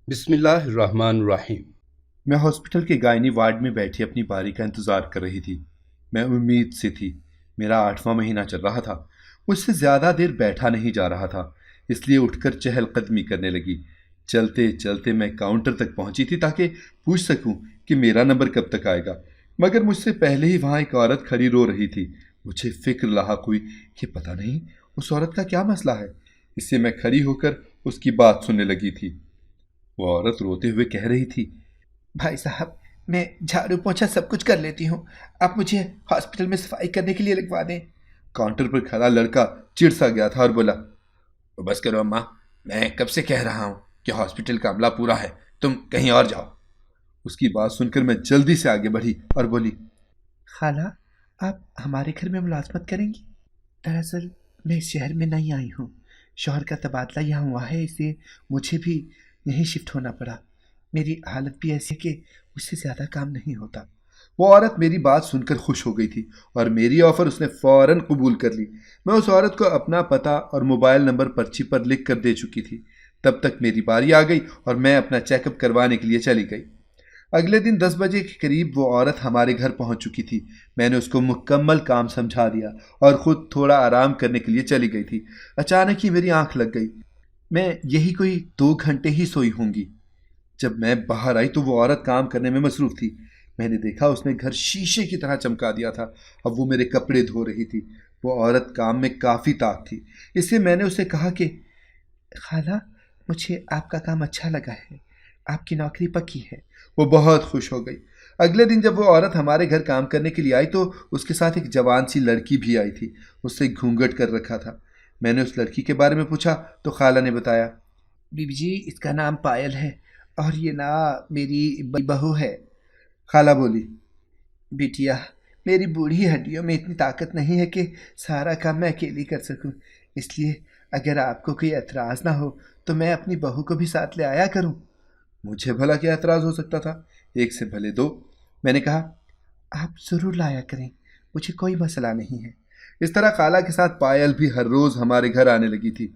بسم اللہ الرحمن الرحیم۔ میں ہاسپٹل کے گائنی وارڈ میں بیٹھی اپنی باری کا انتظار کر رہی تھی۔ میں امید سے تھی۔ میرا 8واں مہینہ چل رہا تھا۔ مجھ سے زیادہ دیر بیٹھا نہیں جا رہا تھا، اس لیے اٹھ کر چہل قدمی کرنے لگی۔ چلتے چلتے میں کاؤنٹر تک پہنچی تھی تاکہ پوچھ سکوں کہ میرا نمبر کب تک آئے گا، مگر مجھ سے پہلے ہی وہاں ایک عورت کھڑی رو رہی تھی۔ مجھے فکر لاحق ہوئی کہ پتہ نہیں اس عورت کا کیا مسئلہ ہے، اس سے میں کھڑی ہو کر اس کی بات سننے لگی تھی۔ وہ عورت روتے ہوئے کہہ رہی تھی، بھائی صاحب، میں جھاڑو پوچھا سب کچھ کر لیتی ہوں، آپ مجھے ہاسپٹل میں صفائی کرنے کے لیے لگوا دیں۔ کاؤنٹر پر کھڑا لڑکا چڑ سا گیا تھا اور بولا، بس کرو اماں، میں کب سے کہہ رہا ہوں کہ ہاسپٹل کا عملہ پورا ہے، تم کہیں اور جاؤ۔ اس کی بات سن کر میں جلدی سے آگے بڑھی اور بولی، خالہ، آپ ہمارے گھر میں ملازمت کریں گی؟ دراصل میں اس شہر میں نہیں آئی ہوں، شوہر کا تبادلہ یہاں ہوا ہے، اس لیے مجھے بھی یہیں شفٹ ہونا پڑا۔ میری حالت بھی ایسی ہے کہ مجھ سے زیادہ کام نہیں ہوتا۔ وہ عورت میری بات سن کر خوش ہو گئی تھی اور میری آفر اس نے فوراً قبول کر لی۔ میں اس عورت کو اپنا پتہ اور موبائل نمبر پرچی پر لکھ کر دے چکی تھی۔ تب تک میری باری آ گئی اور میں اپنا چیک اپ کروانے کے لیے چلی گئی۔ اگلے دن 10 بجے کے قریب وہ عورت ہمارے گھر پہنچ چکی تھی۔ میں نے اس کو مکمل کام سمجھا دیا اور خود تھوڑا آرام کرنے کے لیے چلی گئی تھی۔ اچانک ہی میری آنکھ لگ گئی۔ میں یہی کوئی 2 گھنٹے ہی سوئی ہوں گی۔ جب میں باہر آئی تو وہ عورت کام کرنے میں مصروف تھی۔ میں نے دیکھا اس نے گھر شیشے کی طرح چمکا دیا تھا۔ اب وہ میرے کپڑے دھو رہی تھی۔ وہ عورت کام میں کافی طاق تھی، اس سے میں نے اسے کہا کہ خالہ، مجھے آپ کا کام اچھا لگا ہے، آپ کی نوکری پکی ہے۔ وہ بہت خوش ہو گئی۔ اگلے دن جب وہ عورت ہمارے گھر کام کرنے کے لیے آئی تو اس کے ساتھ ایک جوان سی لڑکی بھی آئی تھی۔ اس سے گھونگھٹ کر رکھا تھا۔ میں نے اس لڑکی کے بارے میں پوچھا تو خالہ نے بتایا، بی بی جی، اس کا نام پائل ہے اور یہ نا میری بڑی بہو ہے۔ خالہ بولی، بیٹیا، میری بوڑھی ہڈیوں میں اتنی طاقت نہیں ہے کہ سارا کام میں اکیلی کر سکوں، اس لیے اگر آپ کو کوئی اعتراض نہ ہو تو میں اپنی بہو کو بھی ساتھ لے آیا کروں۔ مجھے بھلا کیا اعتراض ہو سکتا تھا؟ ایک سے بھلے دو۔ میں نے کہا، آپ ضرور لایا کریں، مجھے کوئی مسئلہ نہیں ہے۔ اس طرح خالہ کے ساتھ پائل بھی ہر روز ہمارے گھر آنے لگی تھی۔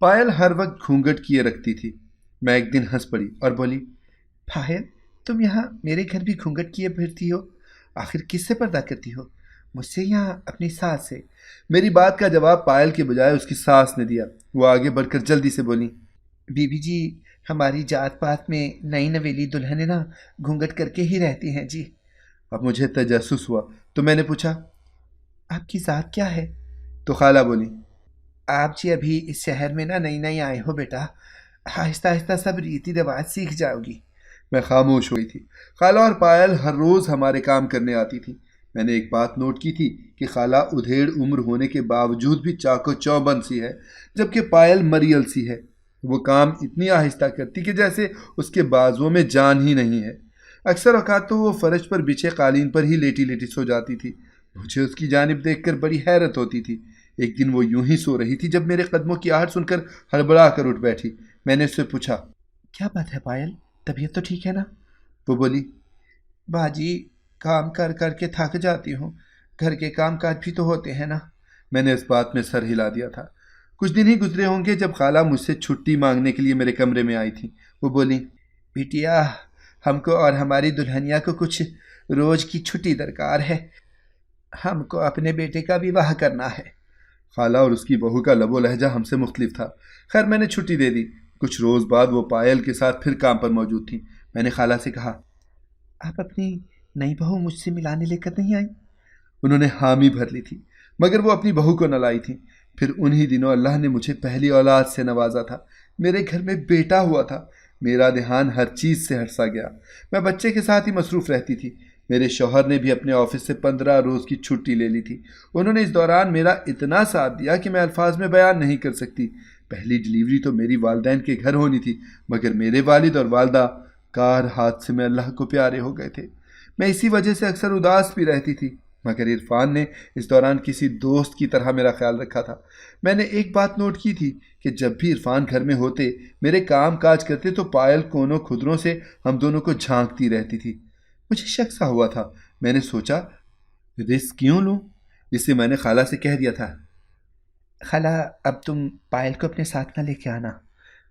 پائل ہر وقت گھونگھٹ کیے رکھتی تھی۔ میں ایک دن ہنس پڑی اور بولی، پائل، تم یہاں میرے گھر بھی گھونگھٹ کیے پھرتی ہو؟ آخر کس سے پردہ کرتی ہو؟ مجھ سے یا اپنی ساس سے؟ میری بات کا جواب پائل کے بجائے اس کی ساس نے دیا۔ وہ آگے بڑھ کر جلدی سے بولی، بی بی جی، ہماری جات پات میں نئی نویلی دلہنیں نا گھونگھٹ کر کے ہی رہتی ہیں جی۔ اب مجھے تجسس ہوا تو میں نے پوچھا، آپ کی ذات کیا ہے؟ تو خالہ بولی، آپ جی ابھی اس شہر میں نا نئی نئی آئے ہو بیٹا، آہستہ آہستہ سب ریتی رواج سیکھ جاؤ گی۔ میں خاموش ہو گئی تھی۔ خالہ اور پائل ہر روز ہمارے کام کرنے آتی تھی۔ میں نے ایک بات نوٹ کی تھی کہ خالہ ادھیڑ عمر ہونے کے باوجود بھی چاق و چوبند سی ہے، جبکہ پائل مریل سی ہے۔ وہ کام اتنی آہستہ کرتی کہ جیسے اس کے بازوؤں میں جان ہی نہیں ہے۔ اکثر اوقات تو وہ فرش پر بچھے قالین پر ہی لیٹی لیٹی سو جاتی تھی۔ مجھے اس کی جانب دیکھ کر بڑی حیرت ہوتی تھی۔ ایک دن وہ یوں ہی سو رہی تھی جب میرے قدموں کی آہٹ سن کر ہڑبڑا کر اٹھ بیٹھی۔ میں نے اس سے پوچھا، کیا بات ہے پائل، طبیعت تو ٹھیک ہے نا؟ وہ بولی، باجی، کام کر کر کے تھک جاتی ہوں، گھر کے کام کاج بھی تو ہوتے ہیں نا۔ میں نے اس بات میں سر ہلا دیا تھا۔ کچھ دن ہی گزرے ہوں گے جب خالہ مجھ سے چھٹی مانگنے کے لیے میرے کمرے میں آئی تھی۔ وہ بولی، بیٹیا، ہم کو اور ہماری دلہنیا کو کچھ روز کی چھٹی درکار ہے، ہم کو اپنے بیٹے کا وواہ کرنا ہے۔ خالہ اور اس کی بہو کا لب و لہجہ ہم سے مختلف تھا۔ خیر میں نے چھٹی دے دی۔ کچھ روز بعد وہ پائل کے ساتھ پھر کام پر موجود تھی۔ میں نے خالہ سے کہا، آپ اپنی نئی بہو مجھ سے ملانے لے کر نہیں آئی؟ انہوں نے حامی بھر لی تھی، مگر وہ اپنی بہو کو نہ لائی تھی۔ پھر انہی دنوں اللہ نے مجھے پہلی اولاد سے نوازا تھا۔ میرے گھر میں بیٹا ہوا تھا۔ میرا دھیان ہر چیز سے ہٹ سا گیا۔ میں بچے کے ساتھ ہی مصروف رہتی تھی۔ میرے شوہر نے بھی اپنے آفس سے 15 روز کی چھٹی لے لی تھی۔ انہوں نے اس دوران میرا اتنا ساتھ دیا کہ میں الفاظ میں بیان نہیں کر سکتی۔ پہلی ڈیلیوری تو میری والدین کے گھر ہونی تھی، مگر میرے والد اور والدہ کار حادثے میں اللہ کو پیارے ہو گئے تھے۔ میں اسی وجہ سے اکثر اداس بھی رہتی تھی، مگر عرفان نے اس دوران کسی دوست کی طرح میرا خیال رکھا تھا۔ میں نے ایک بات نوٹ کی تھی کہ جب بھی عرفان گھر میں ہوتے، میرے کام کاج کرتے تو پائل کونوں خدروں سے ہم دونوں کو جھانکتی رہتی تھی۔ مجھے شک سا ہوا تھا۔ میں نے سوچا، رسک کیوں لوں؟ اس سے میں نے خالہ سے کہہ دیا تھا، خالہ، اب تم پائل کو اپنے ساتھ نہ لے کے آنا،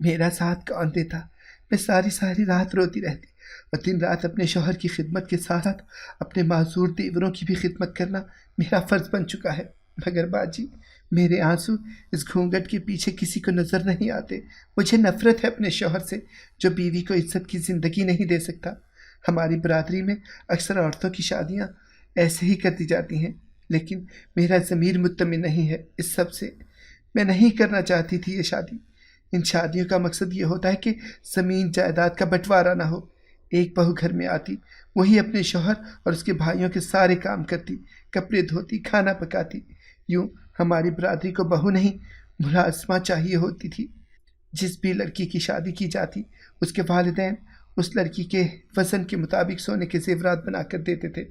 میرا ساتھ کون دیتا؟ میں ساری ساری رات روتی رہتی اور دن رات اپنے شوہر کی خدمت کے ساتھ اپنے معذور دیوروں کی بھی خدمت کرنا میرا فرض بن چکا ہے۔ مگر باجی، میرے آنسو اس گھونگھٹ کے پیچھے کسی کو نظر نہیں آتے۔ مجھے نفرت ہے اپنے شوہر سے جو بیوی کو عزت کی زندگی نہیں دے سکتا۔ ہماری برادری میں اکثر عورتوں کی شادیاں ایسے ہی کر دی جاتی ہیں، لیکن میرا ضمیر مطمئن نہیں ہے اس سب سے۔ میں نہیں کرنا چاہتی تھی یہ شادی۔ ان شادیوں کا مقصد یہ ہوتا ہے کہ زمین جائیداد کا بٹوارہ نہ ہو۔ ایک بہو گھر میں آتی، وہی اپنے شوہر اور اس کے بھائیوں کے سارے کام کرتی، کپڑے دھوتی، کھانا پکاتی۔ یوں ہماری برادری کو بہو نہیں، ملازمہ چاہیے ہوتی تھی۔ جس بھی لڑکی کی شادی کی جاتی، اس کے والدین اس لڑکی کے وزن کے مطابق سونے کے زیورات بنا کر دیتے تھے۔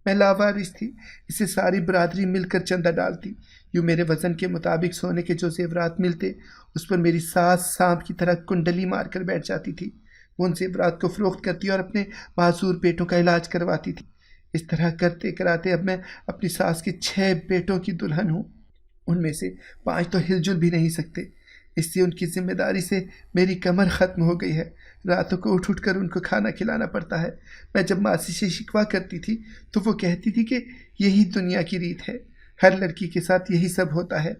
میں لاوارث تھی، اسے ساری برادری مل کر چندہ ڈالتی۔ یوں میرے وزن کے مطابق سونے کے جو زیورات ملتے، اس پر میری ساس سانپ کی طرح کنڈلی مار کر بیٹھ جاتی تھی۔ وہ ان زیورات کو فروخت کرتی اور اپنے معذور بیٹوں کا علاج کرواتی تھی۔ اس طرح کرتے کراتے اب میں اپنی ساس کے 6 بیٹوں کی دلہن ہوں۔ ان میں سے 5 تو ہل جل بھی نہیں سکتے، اس لیے ان کی ذمہ داری سے میری کمر ختم ہو گئی ہے۔ راتوں کو اٹھ کر ان کو کھانا کھلانا پڑتا ہے۔ میں جب ماسی سے شکوہ کرتی تھی تو وہ کہتی تھی کہ یہی دنیا کی ریت ہے، ہر لڑکی کے ساتھ یہی سب ہوتا ہے۔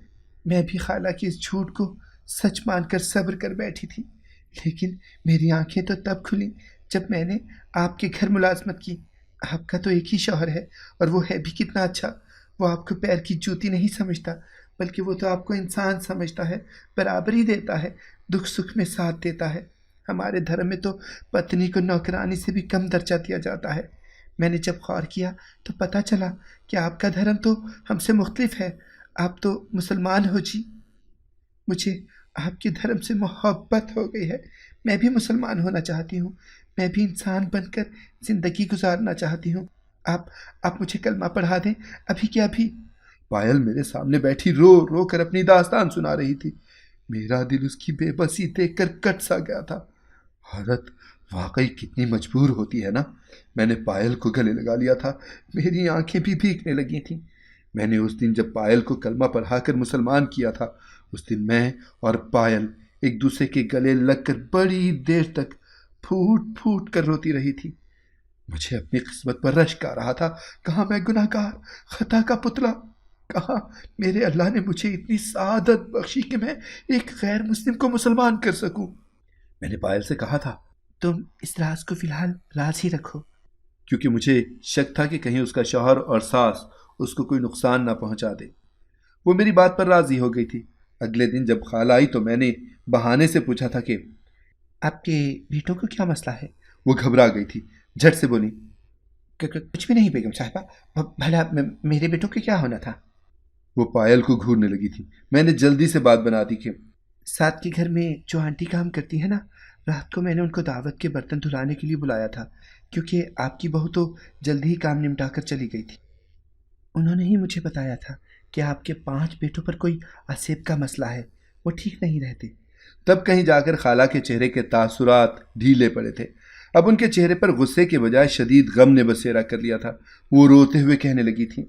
میں بھی خالہ کی اس جھوٹ کو سچ مان کر صبر کر بیٹھی تھی، لیکن میری آنکھیں تو تب کھلیں جب میں نے آپ کے گھر ملازمت کی۔ آپ کا تو ایک ہی شوہر ہے، اور وہ ہے بھی کتنا اچھا۔ وہ آپ کو پیر کی جوتی نہیں سمجھتا، بلکہ وہ تو آپ کو انسان سمجھتا ہے، برابری دیتا ہے، دکھ سکھ میں ساتھ دیتا ہے۔ ہمارے دھرم میں تو پتنی کو نوکرانی سے بھی کم درجہ دیا جاتا ہے۔ میں نے جب غور کیا تو پتہ چلا کہ آپ کا دھرم تو ہم سے مختلف ہے۔ آپ تو مسلمان ہو جی۔ مجھے آپ کے دھرم سے محبت ہو گئی ہے۔ میں بھی مسلمان ہونا چاہتی ہوں، میں بھی انسان بن کر زندگی گزارنا چاہتی ہوں۔ آپ مجھے کلمہ پڑھا دیں، ابھی کے ابھی۔ پائل میرے سامنے بیٹھی رو رو کر اپنی داستان سنا رہی تھی۔ میرا دل اس کی بے بسی دیکھ کر کٹ سا گیا تھا۔ عورت واقعی کتنی مجبور ہوتی ہے نا۔ میں نے پائل کو گلے لگا لیا تھا، میری آنکھیں بھی بھیگنے لگی تھیں۔ میں نے اس دن جب پائل کو کلمہ پڑھا کر مسلمان کیا تھا، اس دن میں اور پائل ایک دوسرے کے گلے لگ کر بڑی دیر تک پھوٹ پھوٹ کر روتی رہی تھی۔ مجھے اپنی قسمت پر رشک آ رہا تھا۔ کہاں میں گناہ گار، خطا کا پتلا، کہاں میرے اللہ نے مجھے اتنی سعادت بخشی کہ میں ایک غیر مسلم کو مسلمان کر سکوں۔ میں نے پائل سے کہا تھا، تم اس راز کو فی الحال راز ہی رکھو، کیونکہ مجھے شک تھا کہ کہیں اس کا شوہر اور ساس اس کو کوئی نقصان نہ پہنچا دے۔ وہ میری بات پر راضی ہو گئی تھی۔ اگلے دن جب خالہ آئی تو میں نے بہانے سے پوچھا تھا کہ آپ کے بیٹوں کو کیا مسئلہ ہے؟ وہ گھبرا گئی تھی، جھٹ سے بولی، کچھ بھی نہیں بیگم صاحبہ، بھلا میرے بیٹوں کو کیا ہونا تھا؟ وہ پائل کو گھورنے لگی تھی۔ میں نے جلدی سے بات بنا دی کہ ساتھ کے گھر میں جو آنٹی کام کرتی ہے نا، رات کو میں نے ان کو دعوت کے برتن دھلانے کے لیے بلایا تھا، کیونکہ آپ کی بہو تو جلدی ہی کام نمٹا کر چلی گئی تھی۔ انہوں نے ہی مجھے بتایا تھا کہ آپ کے 5 بیٹوں پر کوئی آسیب کا مسئلہ ہے، وہ ٹھیک نہیں رہتے۔ تب کہیں جا کر خالہ کے چہرے کے تاثرات ڈھیلے پڑے تھے۔ اب ان کے چہرے پر غصے کے بجائے شدید غم نے بسیرا کر لیا تھا۔ وہ روتے ہوئے کہنے لگی تھی،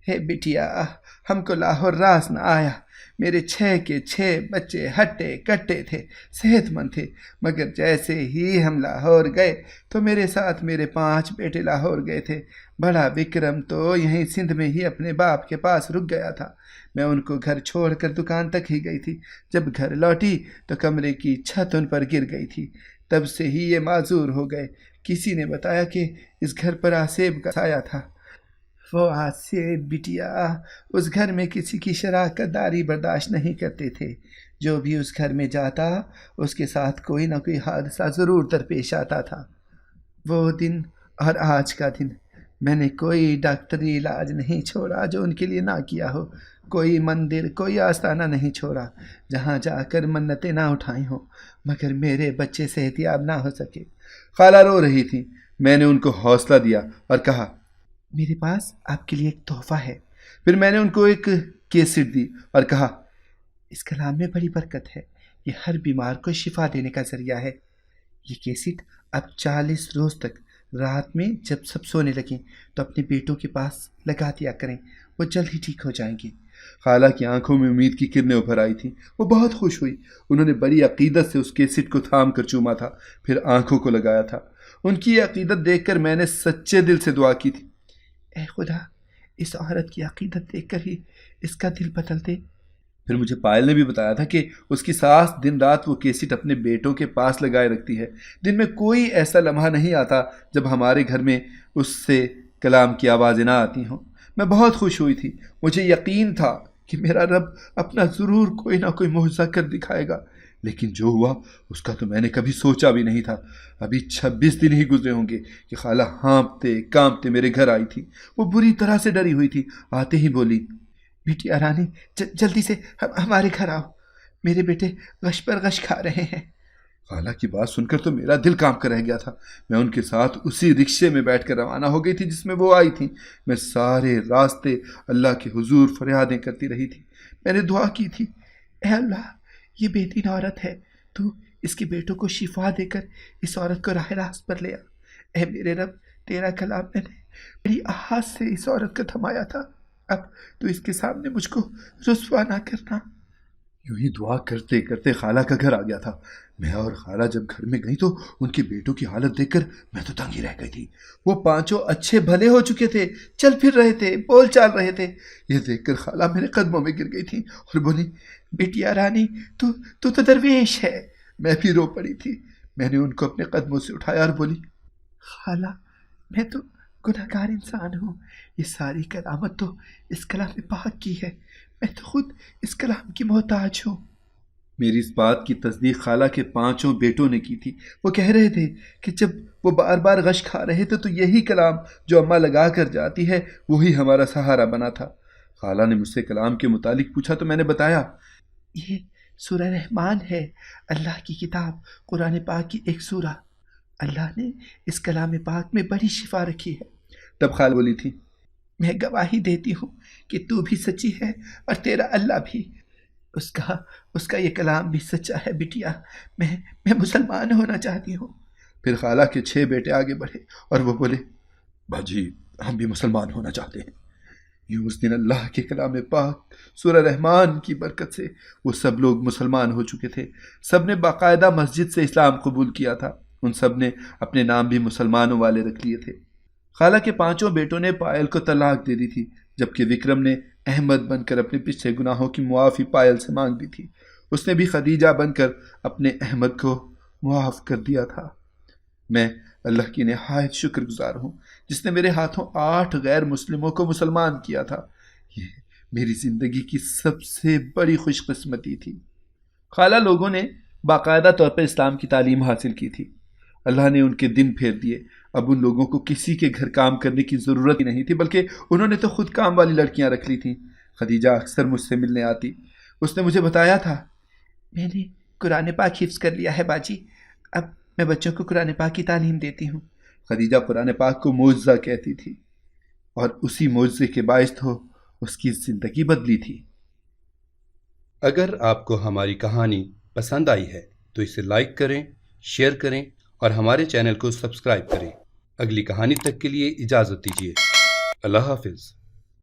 ہے بیٹیا، ہم کو لاہور راس نہ آیا۔ میرے 6 کے 6 بچے ہٹے کٹے تھے، صحت مند تھے، مگر جیسے ہی ہم لاہور گئے تو میرے ساتھ میرے 5 بیٹے لاہور گئے تھے۔ بڑا وکرم تو یہیں سندھ میں ہی اپنے باپ کے پاس رک گیا تھا۔ میں ان کو گھر چھوڑ کر دکان تک ہی گئی تھی۔ جب گھر لوٹی تو کمرے کی چھت ان پر گر گئی تھی۔ تب سے ہی یہ معذور ہو گئے۔ کسی نے بتایا کہ اس گھر پر آسیب کا سایہ تھا۔ وہ آسیب بیٹیا اس گھر میں کسی کی شراکت داری برداشت نہیں کرتے تھے۔ جو بھی اس گھر میں جاتا اس کے ساتھ کوئی نہ کوئی حادثہ ضرور درپیش آتا تھا۔ وہ دن اور آج کا دن میں نے کوئی ڈاکٹری علاج نہیں چھوڑا جو ان کے لیے نہ کیا ہو، کوئی مندر کوئی آستانہ نہیں چھوڑا جہاں جا کر منتیں نہ اٹھائی ہوں، مگر میرے بچے صحتیاب نہ ہو سکے۔ خالہ رو رہی تھی۔ میں نے ان کو حوصلہ دیا اور کہا، میرے پاس آپ کے لیے ایک تحفہ ہے۔ پھر میں نے ان کو ایک کیسٹ دی اور کہا، اس کلام میں بڑی برکت ہے، یہ ہر بیمار کو شفا دینے کا ذریعہ ہے۔ یہ کیسٹ اب 40 روز تک رات میں جب سب سونے لگیں تو اپنے بیٹوں کے پاس لگا دیا کریں، وہ جلد ہی ٹھیک ہو جائیں گے۔ خالہ کی آنکھوں میں امید کی کرنیں ابھر آئی تھیں۔ وہ بہت خوش ہوئی۔ انہوں نے بڑی عقیدت سے اس کیسٹ کو تھام کر چوما تھا، پھر آنکھوں کو لگایا تھا۔ ان کی یہ عقیدت دیکھ کر میں نے سچے دل سے دعا کی تھی، اے خدا، اس عورت کی عقیدت دیکھ کر ہی اس کا دل بدل دے۔ پھر مجھے پائل نے بھی بتایا تھا کہ اس کی ساس دن رات وہ کیسٹ اپنے بیٹوں کے پاس لگائے رکھتی ہے۔ دن میں کوئی ایسا لمحہ نہیں آتا جب ہمارے گھر میں اس سے کلام کی آوازیں نہ آتی ہوں۔ میں بہت خوش ہوئی تھی۔ مجھے یقین تھا کہ میرا رب اپنا ضرور کوئی نہ کوئی معجزہ کر دکھائے گا، لیکن جو ہوا اس کا تو میں نے کبھی سوچا بھی نہیں تھا۔ ابھی 26 دن ہی گزرے ہوں گے کہ خالہ ہانپتے کانپتے میرے گھر آئی تھی۔ وہ بری طرح سے ڈری ہوئی تھی۔ آتے ہی بولی، بیٹیا رانی، جلدی سے ہمارے گھر آؤ، میرے بیٹے غش پر غش کھا رہے ہیں۔ خالہ کی بات سن کر تو میرا دل کانپ کر رہ گیا تھا۔ میں ان کے ساتھ اسی رکشے میں بیٹھ کر روانہ ہو گئی تھی جس میں وہ آئی تھیں۔ میں سارے راستے اللہ کے حضور فریادیں کرتی رہی تھی۔ میں نے دعا کی تھی، اے اللہ، یہ بے دین عورت ہے، تو اس کے بیٹوں کو شفا دے کر اس عورت کو راہ راست پر لے آ۔ اے میرے رب، تیرا کلام میں نے بڑی آہات سے اس عورت کو تھمایا تھا، اب تو اس کے سامنے مجھ کو رسوا نہ کرنا۔ یوں ہی دعا کرتے کرتے خالہ کا گھر آ گیا تھا۔ میں اور خالہ جب گھر میں گئی تو ان کے بیٹوں کی حالت دیکھ کر میں تو تنگ ہی رہ گئی تھی۔ وہ پانچوں اچھے بھلے ہو چکے تھے، چل پھر رہے تھے، بول چال رہے تھے۔ یہ دیکھ کر خالہ میرے قدموں میں گر گئی تھی اور بولی، بیٹیا رانی، تو درویش ہے۔ میں بھی رو پڑی تھی۔ میں نے ان کو اپنے قدموں سے اٹھایا اور بولی، خالہ، میں تو گناہ گار انسان ہوں، یہ ساری کرامت تو اس کلام پاک کی ہے، میں تو خود اس کلام کی محتاج ہوں۔ میری اس بات کی تصدیق خالہ کے پانچوں بیٹوں نے کی تھی۔ وہ کہہ رہے تھے کہ جب وہ بار بار غش کھا رہے تھے تو یہی کلام جو اماں لگا کر جاتی ہے وہی ہمارا سہارا بنا تھا۔ خالہ نے مجھ سے کلام کے متعلق پوچھا تو میں نے بتایا، یہ سورہ رحمان ہے، اللہ کی کتاب، قرآن پاک کی ایک سورہ۔ اللہ نے اس کلام پاک میں بڑی شفا رکھی ہے۔ تب خالہ بولی تھی، میں گواہی دیتی ہوں کہ تو بھی سچی ہے اور تیرا اللہ بھی، اس کا یہ کلام بھی سچا ہے۔ بیٹیا، میں مسلمان ہونا چاہتی ہوں۔ پھر خالہ کے 6 بیٹے آگے بڑھے اور وہ بولے، باجی ہم بھی مسلمان ہونا چاہتے ہیں۔ یوں اس دن اللہ کے کلام پاک سورہ رحمان کی برکت سے وہ سب لوگ مسلمان ہو چکے تھے۔ سب نے باقاعدہ مسجد سے اسلام قبول کیا تھا۔ ان سب نے اپنے نام بھی مسلمانوں والے رکھ لیے تھے۔ خالہ کے پانچوں بیٹوں نے پائل کو طلاق دے دی تھی، جبکہ وکرم نے احمد بن کر اپنے پچھلے گناہوں کی معافی پائل سے مانگ دی تھی۔ اس نے بھی خدیجہ بن کر اپنے احمد کو معاف کر دیا تھا۔ میں اللہ کی نہایت شکر گزار ہوں جس نے میرے ہاتھوں 8 غیر مسلموں کو مسلمان کیا تھا۔ یہ میری زندگی کی سب سے بڑی خوش قسمتی تھی۔ خالہ لوگوں نے باقاعدہ طور پر اسلام کی تعلیم حاصل کی تھی۔ اللہ نے ان کے دن پھیر دیے۔ اب ان لوگوں کو کسی کے گھر کام کرنے کی ضرورت ہی نہیں تھی، بلکہ انہوں نے تو خود کام والی لڑکیاں رکھ لی تھیں۔ خدیجہ اکثر مجھ سے ملنے آتی۔ اس نے مجھے بتایا تھا، میں نے قرآن پاک حفظ کر لیا ہے باجی، اب میں بچوں کو قرآن پاک کی تعلیم دیتی ہوں۔ خدیجہ قرآن پاک کو معجزہ کہتی تھی اور اسی معجزے کے باعث تو اس کی زندگی بدلی تھی۔ اگر آپ کو ہماری کہانی پسند آئی ہے تو اسے لائک کریں، شیئر کریں اور ہمارے چینل کو سبسکرائب کریں۔ اگلی کہانی تک کے لیے اجازت دیجیے۔ اللہ حافظ۔